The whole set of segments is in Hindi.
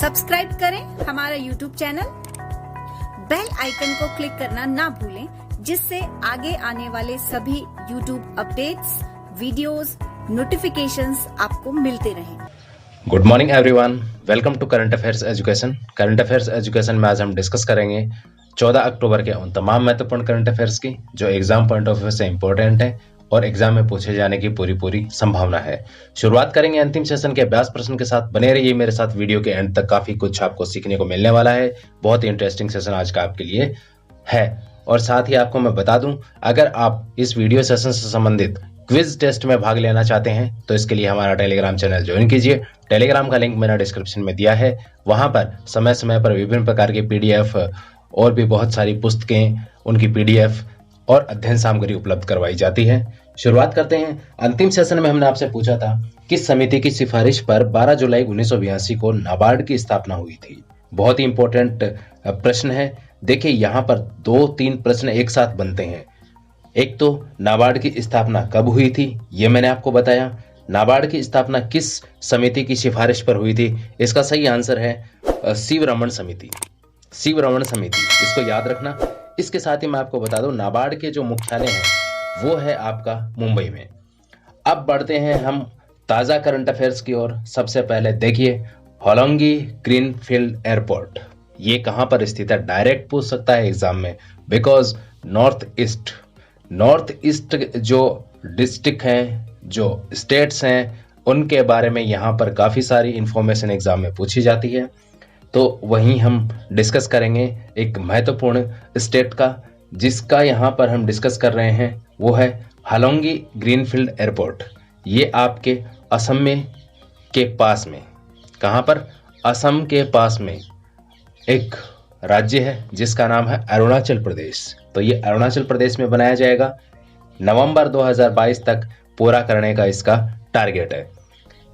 सब्सक्राइब करें हमारा YouTube चैनल, बेल आइकन को क्लिक करना ना भूलें, जिससे आगे आने वाले सभी YouTube अपडेट्स, वीडियोस, नोटिफिकेशंस आपको मिलते रहें। Good morning everyone, welcome to current affairs education. Current affairs education में आज हम डिस्कस करेंगे 14 अक्टूबर के उन तमाम महत्वपूर्ण करंट अफेयर्स की जो एग्जाम पॉइंट ऑफ व्यू से इंपॉर्टेंट है और एग्जाम में पूछे जाने की पूरी संभावना है। शुरुआत करेंगे अंतिम सेशन के अभ्यास प्रश्न के साथ। बने रहिए मेरे साथ, वीडियो के एंड तक काफी कुछ आपको सीखने को मिलने वाला है। बहुत ही इंटरेस्टिंग सेशन आज का आपके लिए है। और साथ ही आपको मैं बता दूं, अगर आप इस वीडियो सेशन से संबंधित क्विज टेस्ट में भाग लेना चाहते हैं तो इसके लिए हमारा टेलीग्राम चैनल ज्वाइन कीजिए। टेलीग्राम का लिंक मैंने डिस्क्रिप्शन में दिया है। वहां पर समय समय पर विभिन्न प्रकार के पीडीएफ और भी बहुत सारी पुस्तकें, उनकी पीडीएफ और अध्ययन सामग्री उपलब्ध करवाई जाती है। शुरुआत करते हैं। अंतिम सेशन में हमने आपसे पूछा था किस समिति की सिफारिश पर 12 जुलाई 1982 को नाबार्ड की स्थापना हुई थी। बहुत ही इंपॉर्टेंट प्रश्न है। देखिए, यहाँ पर 2-3 प्रश्न एक साथ बनते हैं। एक तो नाबार्ड की स्थापना कब हुई थी, ये मैंने आपको बताया। नाबार्ड की स्थापना किस समिति की सिफारिश पर हुई थी, इसका सही आंसर है शिवरमण समिति। शिवरमण समिति, इसको याद रखना। इसके साथ ही मैं आपको बता दूं, नाबार्ड के जो मुख्यालय है वो है आपका मुंबई में। अब बढ़ते हैं हम ताजा करंट अफेयर्स की ओर। सबसे पहले देखिए, होलोंगी ग्रीनफील्ड एयरपोर्ट ये कहां पर स्थित है। डायरेक्ट पूछ सकता है एग्जाम में, बिकॉज नॉर्थ ईस्ट जो डिस्ट्रिक्ट हैं, जो स्टेट्स हैं, उनके बारे में यहां पर काफी सारी इंफॉर्मेशन एग्जाम में पूछी जाती है। तो वहीं हम डिस्कस करेंगे एक महत्वपूर्ण स्टेट का, जिसका यहां पर हम डिस्कस कर रहे हैं वो है होलोंगी ग्रीनफील्ड एयरपोर्ट। ये आपके असम में के पास में, कहां पर, असम के पास में एक राज्य है जिसका नाम है अरुणाचल प्रदेश। तो ये अरुणाचल प्रदेश में बनाया जाएगा। नवंबर 2022 तक पूरा करने का इसका टारगेट है।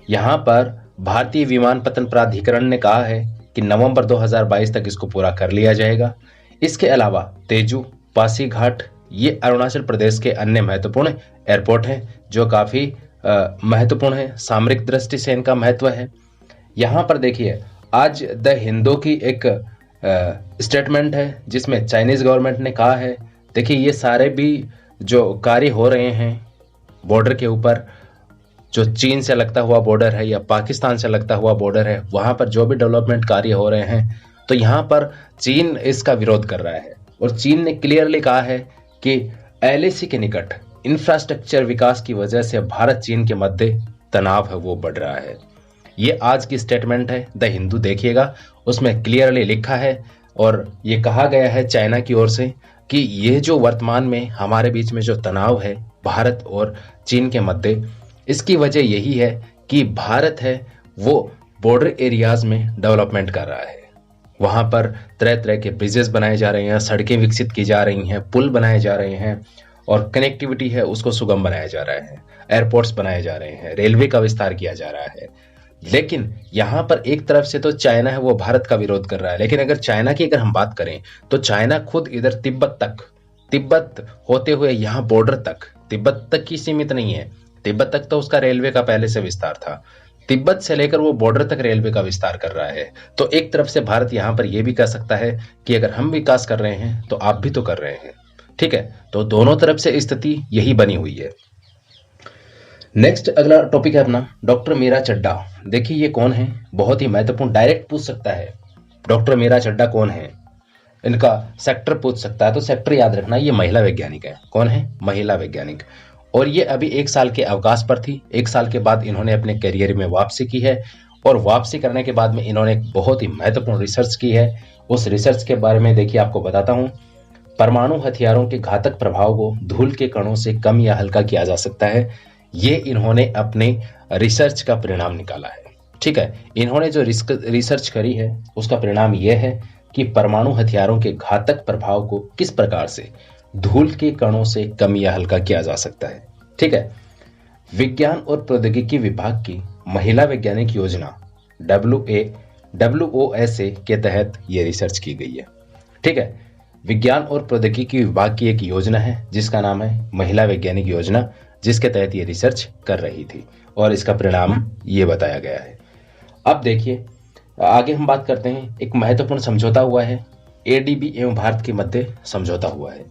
यहां पर भारतीय विमानपत्तन प्राधिकरण ने कहा है कि नवंबर 2022 तक इसको पूरा कर लिया जाएगा। इसके अलावा तेजू, पासीघाट ये अरुणाचल प्रदेश के अन्य महत्वपूर्ण एयरपोर्ट हैं जो काफी महत्वपूर्ण है। सामरिक दृष्टि से इनका महत्व है। यहां पर देखिए, आज द हिंदू की एक स्टेटमेंट है जिसमें चाइनीज गवर्नमेंट ने कहा है, देखिए ये सारे भी जो कार्य हो रहे हैं बॉर्डर के ऊपर, जो चीन से लगता हुआ बॉर्डर है या पाकिस्तान से लगता हुआ बॉर्डर है, वहां पर जो भी डेवलपमेंट कार्य हो रहे हैं, तो यहाँ पर चीन इसका विरोध कर रहा है। और चीन ने क्लियरली कहा है कि एलएसी के निकट इंफ्रास्ट्रक्चर विकास की वजह से भारत चीन के मध्य तनाव है वो बढ़ रहा है। ये आज की स्टेटमेंट है द हिंदू, देखिएगा उसमें क्लियरली लिखा है। और ये कहा गया है चाइना की ओर से कि ये जो वर्तमान में हमारे बीच में जो तनाव है भारत और चीन के मध्य, इसकी वजह यही है कि भारत है वो बॉर्डर एरियाज में डेवलपमेंट कर रहा है। वहां पर तरह तरह के ब्रिजेस बनाए जा रहे हैं, सड़कें विकसित की जा रही हैं, पुल बनाए जा रहे हैं और कनेक्टिविटी है उसको सुगम बनाया जा रहा है। एयरपोर्ट्स बनाए जा रहे हैं, रेलवे का विस्तार किया जा रहा है। लेकिन यहाँ पर एक तरफ से तो चाइना है वो भारत का विरोध कर रहा है, लेकिन अगर चाइना की अगर हम बात करें तो चाइना खुद इधर तिब्बत होते हुए यहाँ बॉर्डर तक, तिब्बत तक ही सीमित नहीं है। तिब्बत तक तो उसका रेलवे का पहले से विस्तार था। तिब्बत से लेकर वो बॉर्डर तक रेलवे का विस्तार कर रहा है। तो एक तरफ से भारत यहाँ पर यह भी कह सकता है कि अगर हम विकास कर रहे हैं तो आप भी तो कर रहे हैं। ठीक है, तो दोनों तरफ से स्थिति यही बनी हुई है। नेक्स्ट अगला टॉपिक है अपना डॉक्टर मीरा चड्ढा। देखिए ये कौन है, बहुत ही महत्वपूर्ण, डायरेक्ट पूछ सकता है डॉक्टर मीरा चड्ढा कौन है। इनका सेक्टर पूछ सकता है, तो सेक्टर याद रखना, ये महिला वैज्ञानिक है। कौन है, महिला वैज्ञानिक। और ये अभी 1 साल के अवकाश पर थी। 1 साल के बाद इन्होंने अपने करियर में वापसी की है और वापसी करने के बाद में इन्होंने एक बहुत ही महत्वपूर्ण रिसर्च की है। उस रिसर्च के बारे में देखिए आपको बताता हूं। परमाणु हथियारों के घातक प्रभाव को धूल के कणों से कम या हल्का किया जा सकता है। ये इन्होंने अपने रिसर्च का परिणाम निकाला है। ठीक है, इन्होंने जो रिसर्च करी है उसका परिणाम यह है कि परमाणु हथियारों के घातक प्रभाव को किस प्रकार से धूल के कणों से कम या हल्का किया जा सकता है। ठीक है, विज्ञान और प्रौद्योगिकी विभाग की महिला वैज्ञानिक योजना WOSA के तहत यह रिसर्च की गई है। ठीक है, विज्ञान और प्रौद्योगिकी विभाग की एक योजना है जिसका नाम है महिला वैज्ञानिक योजना, जिसके तहत ये रिसर्च कर रही थी और इसका परिणाम ये बताया गया है। अब देखिए, आगे हम बात करते हैं, एक महत्वपूर्ण समझौता हुआ है, एडीबी एवं भारत के मध्य समझौता हुआ है,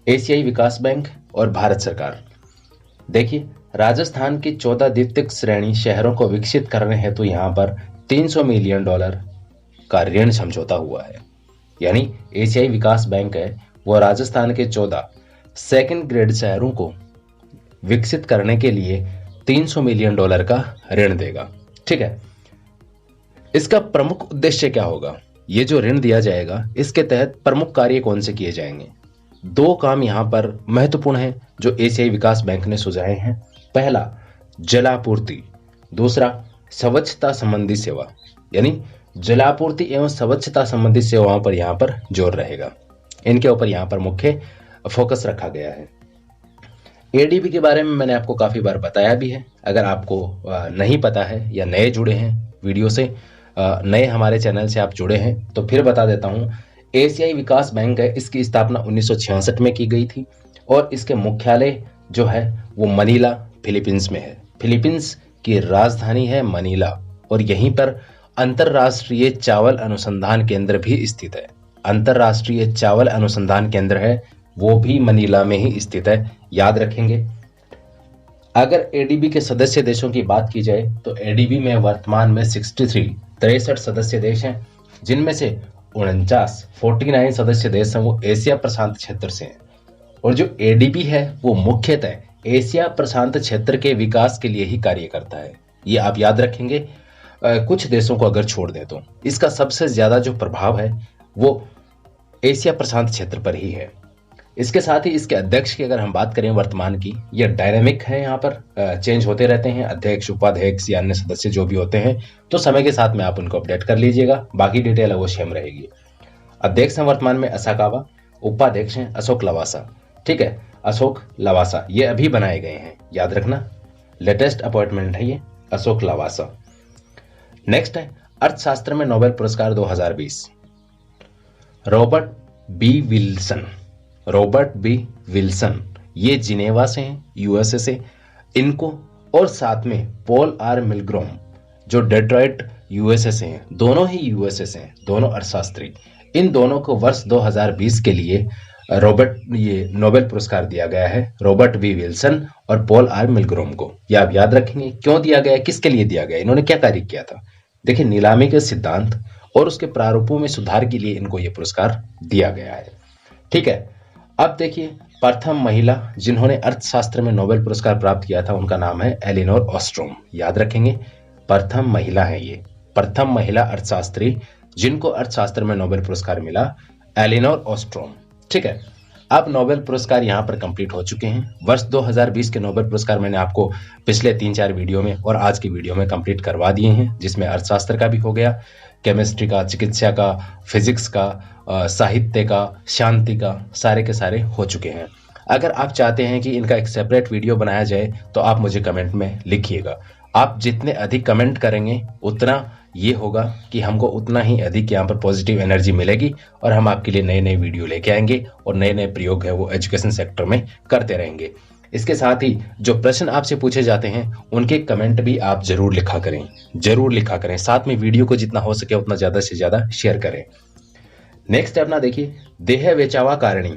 एशियाई विकास बैंक और भारत सरकार। देखिए, राजस्थान की 14 द्वितीयक श्रेणी शहरों को विकसित करने हेतु तो यहाँ पर $300 मिलियन का ऋण समझौता हुआ है। यानी एशियाई विकास बैंक है वो राजस्थान के 14 सेकंड ग्रेड शहरों को विकसित करने के लिए $300 मिलियन का ऋण देगा। ठीक है, इसका प्रमुख उद्देश्य क्या होगा? ये जो ऋण दिया जाएगा इसके तहत प्रमुख कार्य कौन से किए जाएंगे? 2 काम यहाँ पर महत्वपूर्ण हैं जो एशियाई विकास बैंक ने सुझाए हैं। पहला, जलापूर्ति, दूसरा स्वच्छता संबंधी सेवा। यानी जलापूर्ति एवं स्वच्छता संबंधी सेवाओं पर यहाँ पर जोर रहेगा, इनके ऊपर यहाँ पर मुख्य फोकस रखा गया है। एडीबी के बारे में मैंने आपको काफी बार बताया भी है। अगर आपको नहीं पता है या नए जुड़े हैं वीडियो से, नए हमारे चैनल से आप जुड़े हैं तो फिर बता देता हूं। एशियाई विकास बैंक है, इसकी स्थापना 1966 में की गई थी और इसके मुख्यालय जो है वो मनीला फिलीपींस में है। फिलीपींस की राजधानी है मनीला और यहीं पर अंतरराष्ट्रीय चावल अनुसंधान केंद्र भी स्थित है। अंतरराष्ट्रीय चावल अनुसंधान केंद्र है वो भी मनीला में ही स्थित है, याद रखेंगे। अगर एडीबी के सदस्य देशों की बात की जाए तो एडीबी में वर्तमान में 63 सदस्य देश हैं, जिनमें से 49 सदस्य देश हैं वो एशिया प्रशांत क्षेत्र से हैं। और जो एडीबी है वो मुख्यतः एशिया प्रशांत क्षेत्र के विकास के लिए ही कार्य करता है। ये आप याद रखेंगे। कुछ देशों को अगर छोड़ दें तो इसका सबसे ज्यादा जो प्रभाव है वो एशिया प्रशांत क्षेत्र पर ही है। इसके साथ ही इसके अध्यक्ष की अगर हम बात करें वर्तमान की, ये डायनामिक है, यहाँ पर चेंज होते रहते हैं अध्यक्ष, उपाध्यक्ष या अन्य सदस्य जो भी होते हैं, तो समय के साथ में आप उनको अपडेट कर लीजिएगा, बाकी डिटेल अवश्य सेम रहेगी। अध्यक्ष हैं वर्तमान में असाकावा, उपाध्यक्ष हैं अशोक लवासा। ठीक है, अशोक लवासा ये अभी बनाए गए हैं, याद रखना, लेटेस्ट अपॉइंटमेंट है ये अशोक लवासा। नेक्स्ट है अर्थशास्त्र में नोबेल पुरस्कार 2020, रॉबर्ट बी विल्सन, ये जिनेवा से हैं, यूएसए से। इनको और साथ में पॉल आर मिलग्रोम जो डेट्रॉइट यूएसए से हैं, दोनों ही यूएसए से हैं, दोनों अर्थशास्त्री। इन दोनों को वर्ष 2020 के लिए ये नोबेल पुरस्कार दिया गया है, रॉबर्ट बी विल्सन और पॉल आर मिलग्रोम को। ये आप याद रखेंगे क्यों दिया गया, किसके लिए दिया गया, इन्होंने क्या कार्य किया था। देखिए, नीलामी के सिद्धांत और उसके प्रारूपों में सुधार के लिए इनको यह पुरस्कार दिया गया है। ठीक है, अब देखिए प्रथम महिला जिन्होंने अर्थशास्त्र में नोबेल पुरस्कार प्राप्त किया था उनका नाम है एलिनोर ऑस्ट्रोम, याद रखेंगे, प्रथम महिला है ये, प्रथम महिला अर्थशास्त्री जिनको अर्थशास्त्र में नोबेल पुरस्कार मिला, एलिनोर ऑस्ट्रोम। ठीक है, अब नोबेल पुरस्कार यहाँ पर कंप्लीट हो चुके हैं। वर्ष 2020 के नोबेल पुरस्कार मैंने आपको पिछले 3-4 वीडियो में और आज की वीडियो में कंप्लीट करवा दिए हैं, जिसमें अर्थशास्त्र का भी हो गया, केमिस्ट्री का, चिकित्सा का, फिजिक्स का, साहित्य का, शांति का, सारे के सारे हो चुके हैं। अगर आप चाहते हैं कि इनका एक सेपरेट वीडियो बनाया जाए तो आप मुझे कमेंट में लिखिएगा। आप जितने अधिक कमेंट करेंगे उतना ये होगा कि हमको उतना ही अधिक यहाँ पर पॉजिटिव एनर्जी मिलेगी और हम आपके लिए नए नए वीडियो लेके आएंगे और नए नए प्रयोग है वो एजुकेशन सेक्टर में करते रहेंगे। इसके साथ ही जो प्रश्न आपसे पूछे जाते हैं उनके कमेंट भी आप जरूर लिखा करें, साथ में वीडियो को जितना हो सके उतना ज्यादा से ज्यादा शेयर करें। नेक्स्ट अपना देखिए, देह वेचावा कारणी,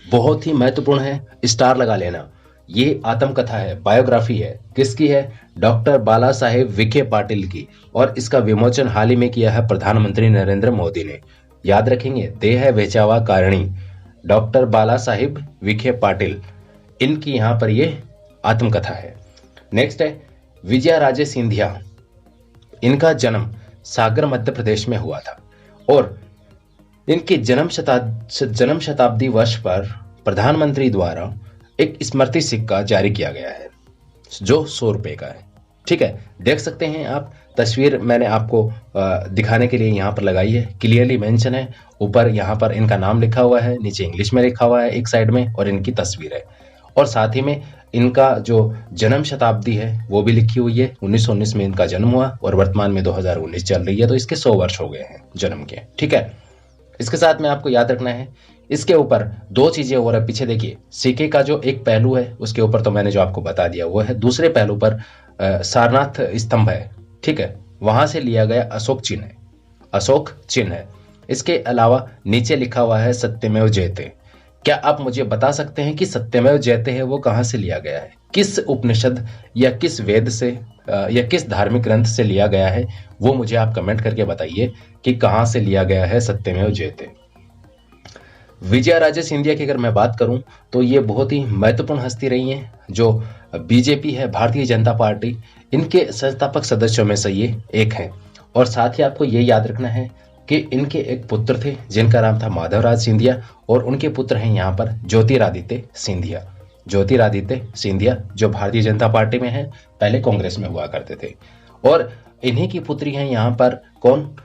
बहुत ही महत्वपूर्ण है, स्टार लगा लेना। ये आत्मकथा है, बायोग्राफी है, किसकी है? डॉक्टर बाला साहेब विखे पाटिल की, और इसका विमोचन हाल ही में किया है प्रधानमंत्री नरेंद्र मोदी ने, याद रखेंगे। देह वेचावा कारणी, डॉक्टर बाला साहेब विखे पाटिल, इनकी यहाँ पर ये आत्मकथा है। नेक्स्ट है विजया राजे सिंधिया, इनका जन्म सागर मध्य प्रदेश में हुआ था और इनके जन्म शताब्दी वर्ष पर प्रधानमंत्री द्वारा एक स्मृति सिक्का जारी किया गया है जो 100 रुपए का है। ठीक है, देख सकते हैं आप, तस्वीर मैंने आपको दिखाने के लिए यहाँ पर लगाई है, क्लियरली मेंशन है, ऊपर यहाँ पर इनका नाम लिखा हुआ है, नीचे इंग्लिश में लिखा हुआ है एक साइड में, और इनकी तस्वीर है, और साथ ही में इनका जो जन्म शताब्दी है वो भी लिखी हुई है। 1919 में इनका जन्म हुआ और वर्तमान में 2019 चल रही है, तो इसके 100 वर्ष हो गए हैं जन्म के। ठीक है, इसके साथ में आपको याद रखना है, इसके ऊपर 2 चीजें और है। पीछे देखिए, सिक्के का जो एक पहलू है उसके ऊपर तो मैंने जो आपको बता दिया वो है, दूसरे पहलू पर सारनाथ स्तंभ है। ठीक है, वहां से लिया गया अशोक चिन्ह है। अशोक चिन्ह है। इसके अलावा नीचे लिखा हुआ है सत्यमेव जयते। क्या आप मुझे बता सकते हैं कि सत्यमेव जयते है वो कहां से लिया गया है, किस उपनिषद या किस वेद से या किस धार्मिक ग्रंथ से लिया गया है? वो मुझे आप कमेंट करके बताइए कि कहां से लिया गया है सत्यमेव जयते। विजया राजे सिंधिया की अगर मैं बात करूं तो ये बहुत ही महत्वपूर्ण हस्ती रही हैं। जो बीजेपी है, भारतीय जनता पार्टी, इनके संस्थापक सदस्यों में से ये एक है। और साथ ही आपको ये याद रखना है कि इनके एक पुत्र थे जिनका नाम था माधवराज सिंधिया, और उनके पुत्र हैं यहाँ पर ज्योतिरादित्य सिंधिया। ज्योतिरादित्य सिंधिया जो भारतीय जनता पार्टी में है, पहले कांग्रेस में हुआ करते थे। और इन्हीं की पुत्री हैं यहाँ पर कौन?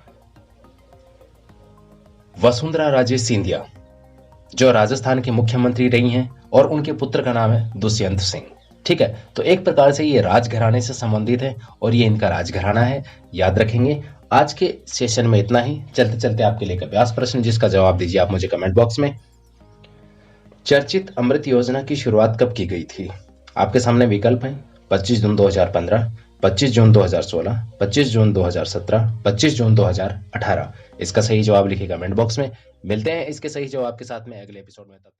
वसुंधरा राजे सिंधिया, जो राजस्थान के मुख्यमंत्री रही हैं, और उनके पुत्र का नाम है दुष्यंत सिंह। ठीक है, तो एक प्रकार से ये राजघराने से संबंधित है और ये इनका राजघराना है, याद रखेंगे। आज के सेशन में इतना ही। चलते चलते आपके लिए एक अभ्यास प्रश्न, जिसका जवाब दीजिए आप मुझे कमेंट बॉक्स में। चर्चित अमृत योजना की शुरुआत कब की गई थी? आपके सामने विकल्प हैं 25 जून 2015, 25 जून 2016, 25 जून 2017, 25 जून 2018। इसका सही जवाब लिखिए कमेंट बॉक्स में। मिलते हैं इसके सही जवाब के साथ में अगले एपिसोड में। तब